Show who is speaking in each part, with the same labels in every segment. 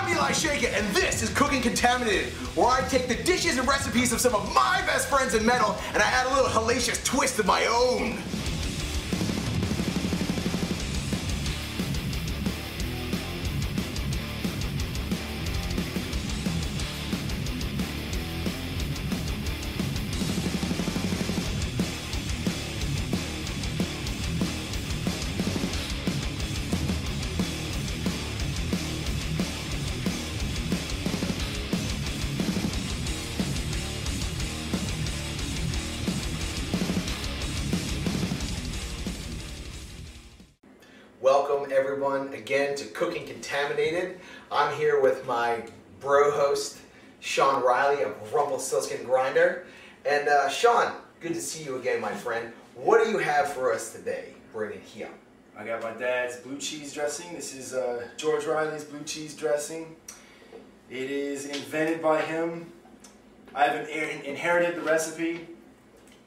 Speaker 1: I'm Eli Shaika, and this is Cooking Contaminated, where I take the dishes and recipes of some of my best friends in metal, and I add a little hellacious twist of my own. Welcome everyone again to Cooking Contaminated. I'm here with my bro host, Shawn Riley of Rumpelstiltskin Grinder. And Shawn, good to see you again, my friend. What do you have for us today? Bring it here.
Speaker 2: I got my dad's blue cheese dressing. This is George Riley's blue cheese dressing. It is invented by him. I haven't inherited the recipe.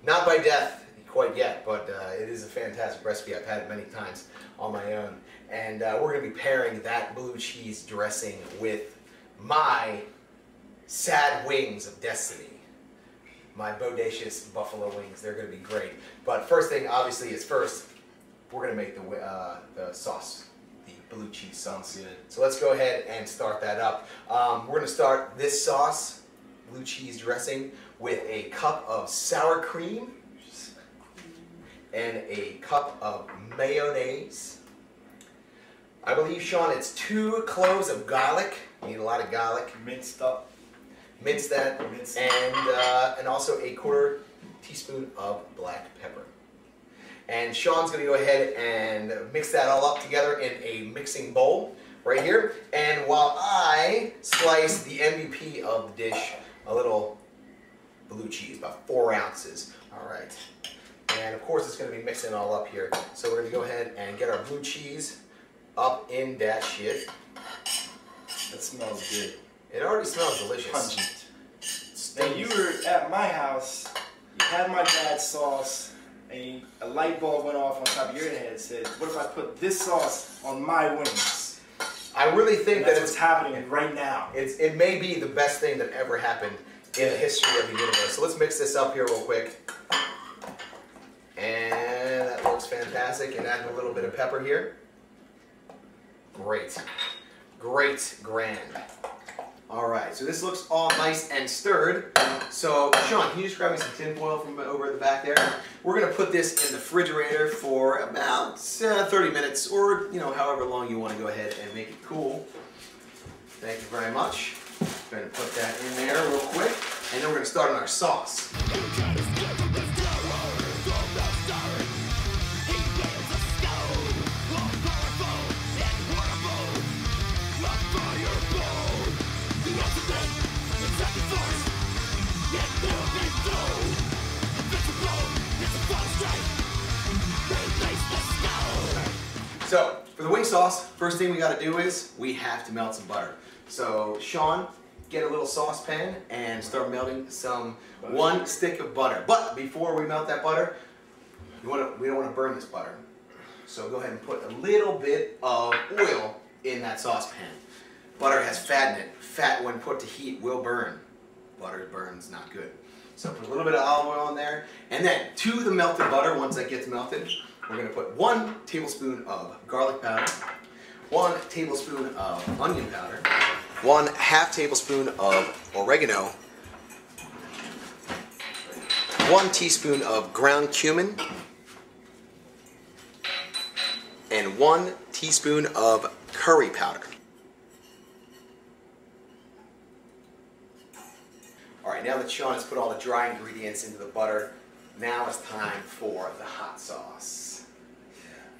Speaker 1: Not by death quite yet, but it is a fantastic recipe. I've had it many times on my own. And we're going to be pairing that blue cheese dressing with my sad wings of destiny. My bodacious buffalo wings. They're going to be great. But first thing, obviously, is first, we're going to make the sauce, the blue cheese sauce.
Speaker 2: Sounds good.
Speaker 1: So let's go ahead and start that up. We're going to start this sauce, blue cheese dressing, with a cup of sour cream and a cup of mayonnaise. I believe, Shawn, it's 2 cloves of garlic. You need a lot of garlic.
Speaker 2: Minced up.
Speaker 1: Mince that. And also a 1/4 teaspoon of black pepper. And Shawn's going to go ahead and mix that all up together in a mixing bowl right here. And while I slice the MVP of the dish, a little blue cheese, about 4 ounces. All right. And of course, it's going to be mixing all up here. So we're going to go ahead and get our blue cheese up in that shit.
Speaker 2: That smells good.
Speaker 1: It already smells delicious.
Speaker 2: Pungent. Now you were at my house, you had my dad's sauce, and a light bulb went off on top of your head and said, what if I put this sauce on my wings?
Speaker 1: I really think
Speaker 2: that's
Speaker 1: that
Speaker 2: what's happening right now.
Speaker 1: It may be the best thing that ever happened in the history of the universe. So let's mix this up here real quick. And that looks fantastic. And add a little bit of pepper here. Great. Great grand. Alright, so this looks all nice and stirred. So, Shawn, can you just grab me some tin foil from over at the back there? We're going to put this in the refrigerator for about 30 minutes, or, you know, however long you want to go ahead and make it cool. Thank you very much. Going to put that in there real quick, and then we're going to start on our sauce. So, for the wing sauce, first thing we got to do is we have to melt some butter. So, Shawn, get a little saucepan and start melting some 1 stick of butter. But before we melt that butter, we don't want to burn this butter. So go ahead and put a little bit of oil in that saucepan. Butter has fat in it. Fat, when put to heat, will burn. Butter burns not good. So put a little bit of olive oil in there, and then to the melted butter, once that gets melted, we're going to put 1 tablespoon of garlic powder, 1 tablespoon of onion powder, 1/2 tablespoon of oregano, 1 teaspoon of ground cumin, and 1 teaspoon of curry powder. Alright, now that Shawn has put all the dry ingredients into the butter, now it's time for the hot sauce.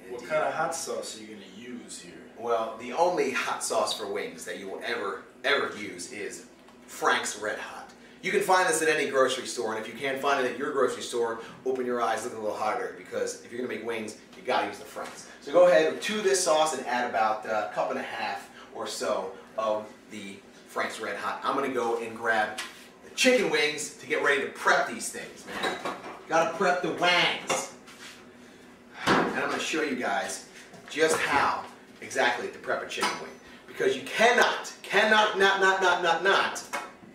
Speaker 2: What kind of hot sauce are you going to use here?
Speaker 1: Well, the only hot sauce for wings that you will ever use is Frank's Red Hot. You can find this at any grocery store, and if you can't find it at your grocery store, open your eyes, look a little harder, because if you're going to make wings, you got to use the Frank's. So go ahead to this sauce and add about 1.5 cups or so of the Frank's Red Hot. I'm going to go and grab the chicken wings to get ready to prep these things, man. Got to prep the wangs. And I'm going to show you guys just how exactly to prep a chicken wing. because you cannot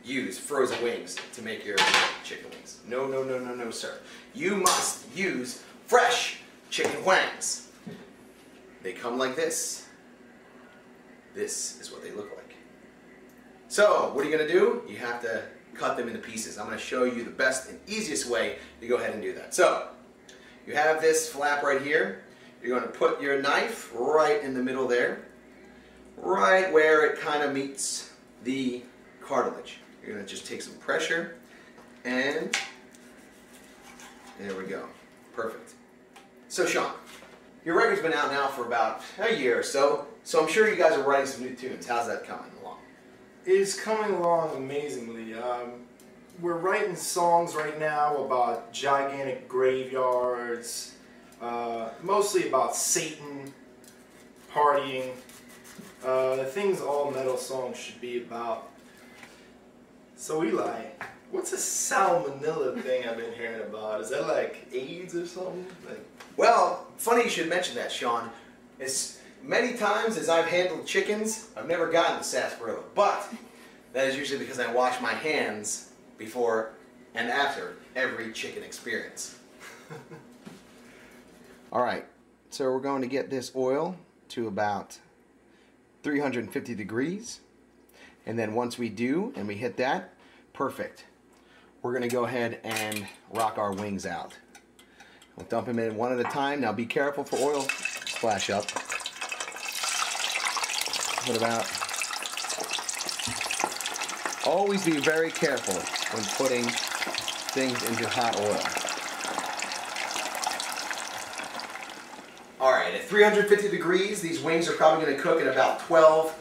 Speaker 1: use frozen wings to make your chicken wings. No, no, no, no, no, sir. You must use fresh chicken wings. They come like this. This is what they look like. So, what are you going to do? You have to cut them into pieces. I'm going to show you the best and easiest way to go ahead and do that. So, you have this flap right here. You're going to put your knife right in the middle there, right where it kind of meets the cartilage. You're going to just take some pressure, and there we go. Perfect. So, Shawn, your record's been out now for about a year or so, so I'm sure you guys are writing some new tunes. How's that coming along?
Speaker 2: It is coming along amazingly. We're writing songs right now about gigantic graveyards, mostly about Satan, partying, the things all metal songs should be about. So Eli, what's a salmonella thing I've been hearing about? Is that like AIDS or something?
Speaker 1: Well, funny you should mention that, Shawn. As many times as I've handled chickens, I've never gotten the sarsaparilla, but that is usually because I wash my hands before and after every chicken experience. Alright, so we're going to get this oil to about 350 degrees, and then once we do and we hit that, perfect. We're going to go ahead and rock our wings out. We'll dump them in one at a time. Now be careful for oil splash up. What about? Always be very careful when putting things into hot oil. Alright, at 350 degrees, these wings are probably going to cook in about 12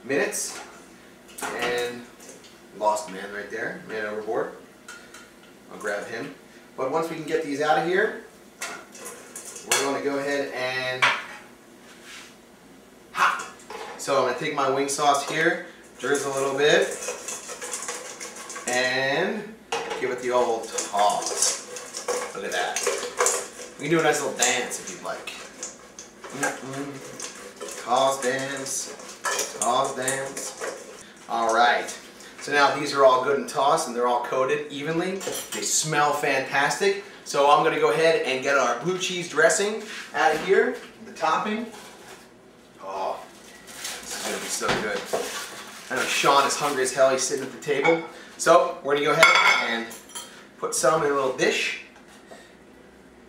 Speaker 1: minutes. And lost a man right there, man overboard. I'll grab him. But once we can get these out of here, we're going to go ahead and so I'm going to take my wing sauce here, drizzle a little bit, and give it the old toss. Look at that. We can do a nice little dance if you'd like. Toss dance, toss dance. Alright, so now these are all good and tossed and they're all coated evenly. They smell fantastic. So I'm going to go ahead and get our blue cheese dressing out of here, the topping. Oh, this is going to be so good. I know Shawn is hungry as hell, he's sitting at the table. So we're going to go ahead and put some in a little dish.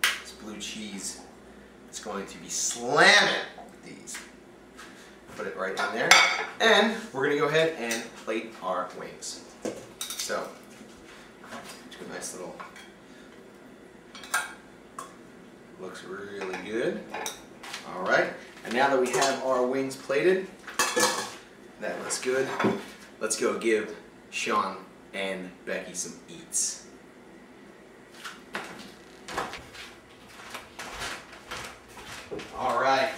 Speaker 1: This blue cheese is going to be slamming with these. Put it right in there. And we're going to go ahead and plate our wings. So, do a nice little... Looks really good. Alright, and now that we have our wings plated, that looks good, let's go give Shawn and Becky some eats. Alright,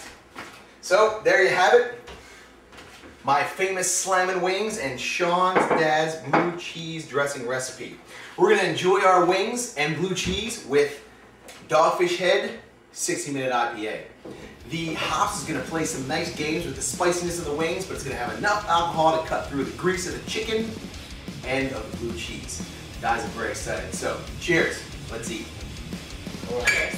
Speaker 1: so there you have it. My famous slammin' wings and Shawn's dad's blue cheese dressing recipe. We're going to enjoy our wings and blue cheese with Dogfish Head 60-minute IPA. The hops is going to play some nice games with the spiciness of the wings, but it's going to have enough alcohol to cut through the grease of the chicken and of the blue cheese. Guys, I'm very excited. So, cheers. Let's eat.
Speaker 2: Okay.